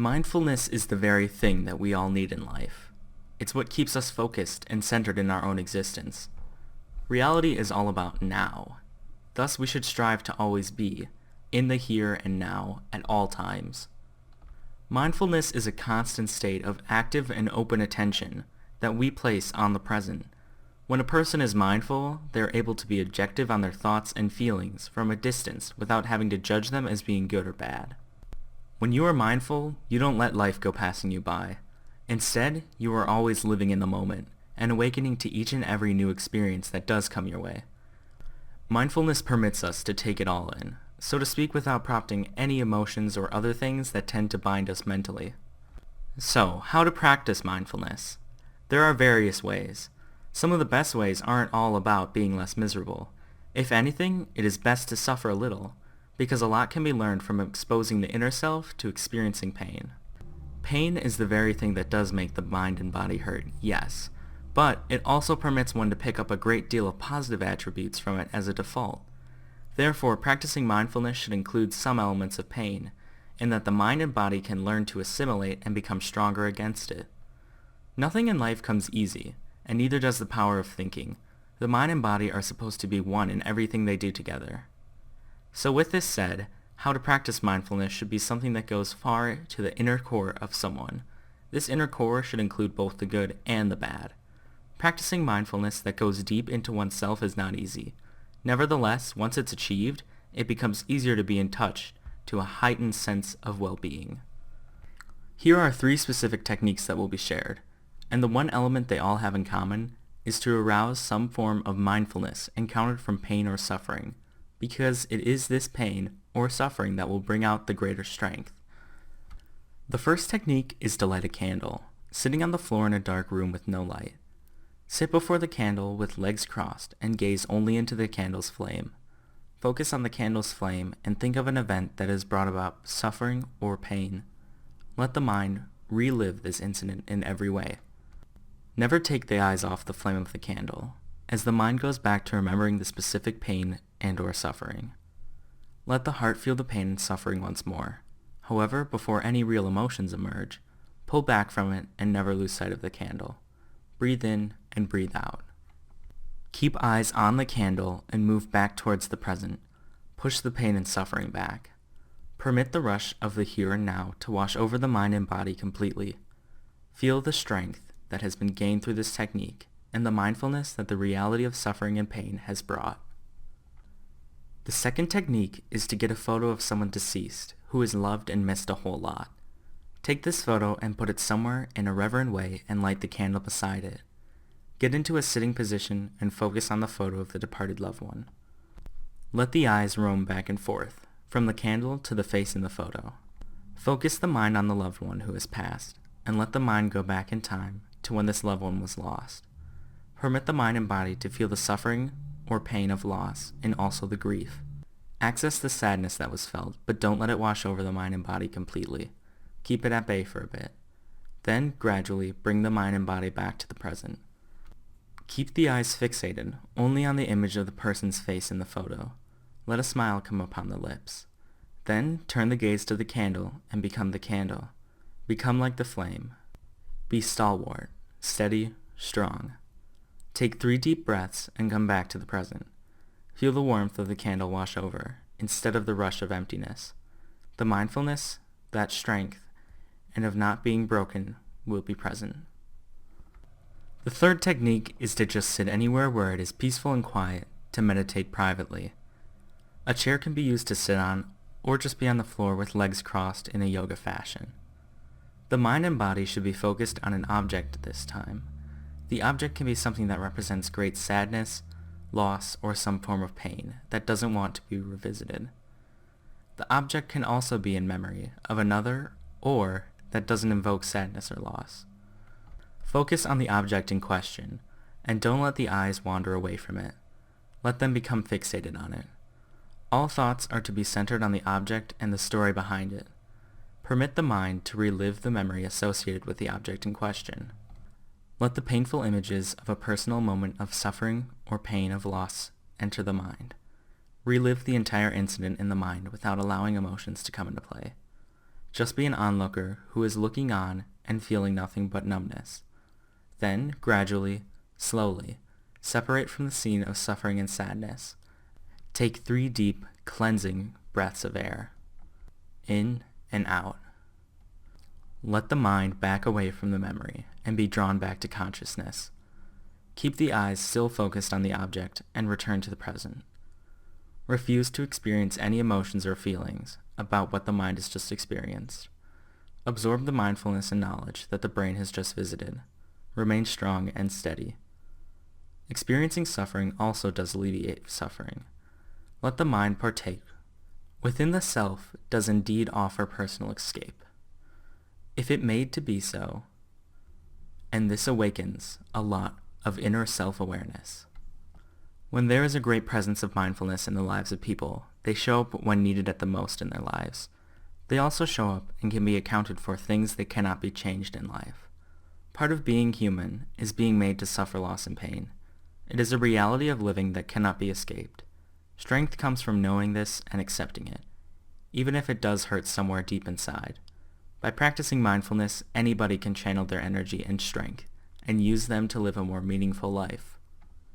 Mindfulness is the very thing that we all need in life. It's what keeps us focused and centered in our own existence. Reality is all about now. Thus we should strive to always be in the here and now at all times. Mindfulness is a constant state of active and open attention that we place on the present. When a person is mindful, they are able to be objective on their thoughts and feelings from a distance without having to judge them as being good or bad. When you are mindful, you don't let life go passing you by. Instead, you are always living in the moment and awakening to each and every new experience that does come your way. Mindfulness permits us to take it all in, so to speak, without prompting any emotions or other things that tend to bind us mentally. So, how to practice mindfulness? There are various ways. Some of the best ways aren't all about being less miserable. If anything, it is best to suffer a little, because a lot can be learned from exposing the inner self to experiencing pain. Pain is the very thing that does make the mind and body hurt, yes, but it also permits one to pick up a great deal of positive attributes from it as a default. Therefore, practicing mindfulness should include some elements of pain, in that the mind and body can learn to assimilate and become stronger against it. Nothing in life comes easy, and neither does the power of thinking. The mind and body are supposed to be one in everything they do together. So with this said, how to practice mindfulness should be something that goes far to the inner core of someone. This inner core should include both the good and the bad. Practicing mindfulness that goes deep into oneself is not easy. Nevertheless, once it's achieved, it becomes easier to be in touch to a heightened sense of well-being. Here are 3 specific techniques that will be shared, and the one element they all have in common is to arouse some form of mindfulness encountered from pain or suffering, because it is this pain or suffering that will bring out the greater strength. The first technique is to light a candle, sitting on the floor in a dark room with no light. Sit before the candle with legs crossed and gaze only into the candle's flame. Focus on the candle's flame and think of an event that has brought about suffering or pain. Let the mind relive this incident in every way. Never take the eyes off the flame of the candle, as the mind goes back to remembering the specific pain and or suffering. Let the heart feel the pain and suffering once more. However, before any real emotions emerge, pull back from it and never lose sight of the candle. Breathe in and breathe out. Keep eyes on the candle and move back towards the present. Push the pain and suffering back. Permit the rush of the here and now to wash over the mind and body completely. Feel the strength that has been gained through this technique and the mindfulness that the reality of suffering and pain has brought. The second technique is to get a photo of someone deceased who is loved and missed a whole lot. Take this photo and put it somewhere in a reverent way and light the candle beside it. Get into a sitting position and focus on the photo of the departed loved one. Let the eyes roam back and forth, from the candle to the face in the photo. Focus the mind on the loved one who has passed, and let the mind go back in time to when this loved one was lost. Permit the mind and body to feel the suffering or pain of loss and also the grief. Access the sadness that was felt, but don't let it wash over the mind and body completely. Keep it at bay for a bit. Then, gradually, bring the mind and body back to the present. Keep the eyes fixated only on the image of the person's face in the photo. Let a smile come upon the lips. Then, turn the gaze to the candle and become the candle. Become like the flame. Be stalwart, steady, strong. Take 3 deep breaths and come back to the present. Feel the warmth of the candle wash over, instead of the rush of emptiness. The mindfulness, that strength, and of not being broken will be present. The third technique is to just sit anywhere where it is peaceful and quiet to meditate privately. A chair can be used to sit on, or just be on the floor with legs crossed in a yoga fashion. The mind and body should be focused on an object this time. The object can be something that represents great sadness, loss, or some form of pain that doesn't want to be revisited. The object can also be in memory of another or that doesn't invoke sadness or loss. Focus on the object in question, and don't let the eyes wander away from it. Let them become fixated on it. All thoughts are to be centered on the object and the story behind it. Permit the mind to relive the memory associated with the object in question. Let the painful images of a personal moment of suffering or pain of loss enter the mind. Relive the entire incident in the mind without allowing emotions to come into play. Just be an onlooker who is looking on and feeling nothing but numbness. Then, gradually, slowly, separate from the scene of suffering and sadness. Take 3 deep, cleansing breaths of air, in and out. Let the mind back away from the memory and be drawn back to consciousness. Keep the eyes still focused on the object and return to the present. Refuse to experience any emotions or feelings about what the mind has just experienced. Absorb the mindfulness and knowledge that the brain has just visited. Remain strong and steady. Experiencing suffering also does alleviate suffering. Let the mind partake. Within the self does indeed offer personal escape, if it made to be so, and this awakens a lot of inner self-awareness. When there is a great presence of mindfulness in the lives of people, they show up when needed at the most in their lives. They also show up and can be accounted for things that cannot be changed in life. Part of being human is being made to suffer loss and pain. It is a reality of living that cannot be escaped. Strength comes from knowing this and accepting it, even if it does hurt somewhere deep inside. By practicing mindfulness, anybody can channel their energy and strength and use them to live a more meaningful life.